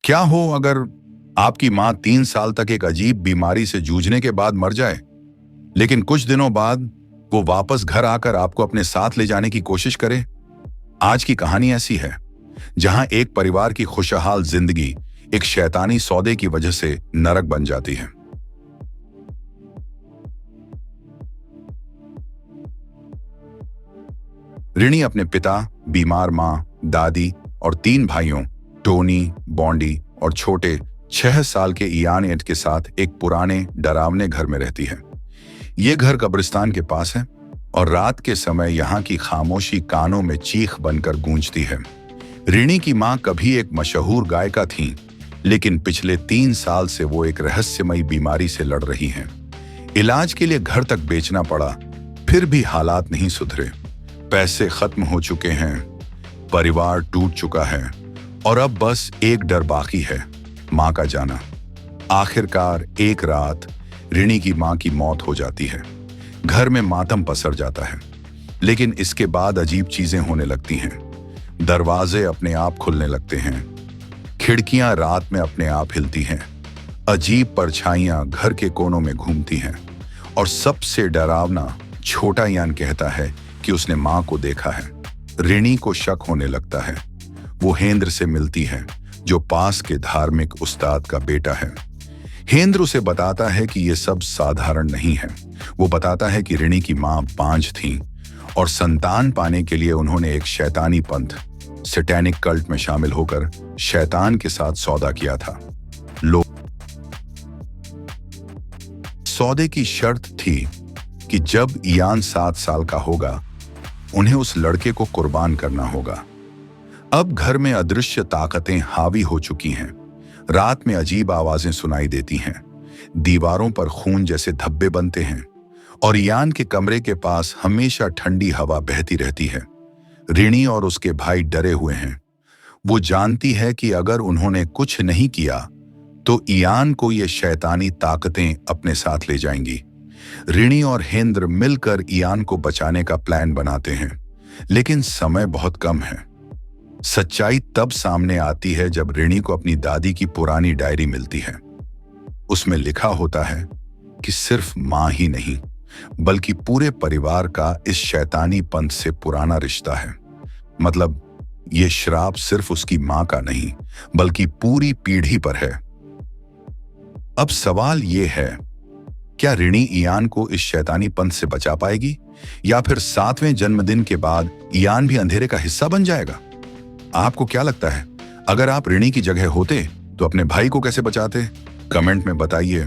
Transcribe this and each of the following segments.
क्या हो अगर आपकी मां 3 साल तक एक अजीब बीमारी से जूझने के बाद मर जाए, लेकिन कुछ दिनों बाद वो वापस घर आकर आपको अपने साथ ले जाने की कोशिश करे। आज की कहानी ऐसी है, जहां एक परिवार की खुशहाल जिंदगी एक शैतानी सौदे की वजह से नरक बन जाती है। रिनी अपने पिता, बीमार मां, दादी और 3 भाइयों टोनी, बॉन्डी और छोटे 6 साल के इयान एट के साथ एक पुराने डरावने घर में रहती है। ये घर कब्रिस्तान के पास है और रात के समय यहाँ की खामोशी कानों में चीख बनकर गूंजती है। रिनी की मां कभी एक मशहूर गायिका थीं, लेकिन पिछले 3 साल से वो एक रहस्यमयी बीमारी से लड़ रही हैं। इलाज के लिए घर तक बेचना पड़ा, फिर भी हालात नहीं सुधरे। पैसे खत्म हो चुके हैं, परिवार टूट चुका है और अब बस एक डर बाकी है, मां का जाना। आखिरकार एक रात रिनी की मां की मौत हो जाती है। घर में मातम पसर जाता है, लेकिन इसके बाद अजीब चीजें होने लगती हैं। दरवाजे अपने आप खुलने लगते हैं, खिड़कियां रात में अपने आप हिलती हैं, अजीब परछाइयां घर के कोनों में घूमती हैं और सबसे डरावना, छोटा यान कहता है कि उसने मां को देखा है। रिनी को शक होने लगता है। वो हेंद्र से मिलती है, जो पास के धार्मिक उस्ताद का बेटा है। हेंद्र उसे बताता है कि ये सब साधारण नहीं है। वो बताता है कि रिनी की मां बांझ थी और संतान पाने के लिए उन्होंने एक शैतानी पंथ, सैटेनिक कल्ट में शामिल होकर शैतान के साथ सौदा किया था। सौदे की शर्त थी कि जब इयान 7 साल का होगा, उन्हें उस लड़के को कुर्बान करना होगा। अब घर में अदृश्य ताकतें हावी हो चुकी हैं। रात में अजीब आवाजें सुनाई देती हैं, दीवारों पर खून जैसे धब्बे बनते हैं और इयान के कमरे के पास हमेशा ठंडी हवा बहती रहती है। रिनी और उसके भाई डरे हुए हैं। वो जानती है कि अगर उन्होंने कुछ नहीं किया तो इयान को ये शैतानी ताकतें अपने साथ ले जाएंगी। रिनी और हेंद्र मिलकर इयान को बचाने का प्लान बनाते हैं, लेकिन समय बहुत कम है। सच्चाई तब सामने आती है जब रिनी को अपनी दादी की पुरानी डायरी मिलती है। उसमें लिखा होता है कि सिर्फ मां ही नहीं, बल्कि पूरे परिवार का इस शैतानी पंथ से पुराना रिश्ता है। मतलब ये श्राप सिर्फ उसकी मां का नहीं, बल्कि पूरी पीढ़ी पर है। अब सवाल ये है, क्या रिनी इयान को इस शैतानी पंथ से बचा पाएगी, या फिर 7वें जन्मदिन के बाद इयान भी अंधेरे का हिस्सा बन जाएगा? आपको क्या लगता है, अगर आप रिनी की जगह होते तो अपने भाई को कैसे बचाते? कमेंट में बताइए।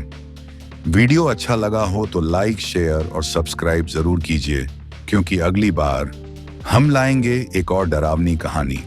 वीडियो अच्छा लगा हो तो लाइक, शेयर और सब्सक्राइब जरूर कीजिए, क्योंकि अगली बार हम लाएंगे एक और डरावनी कहानी।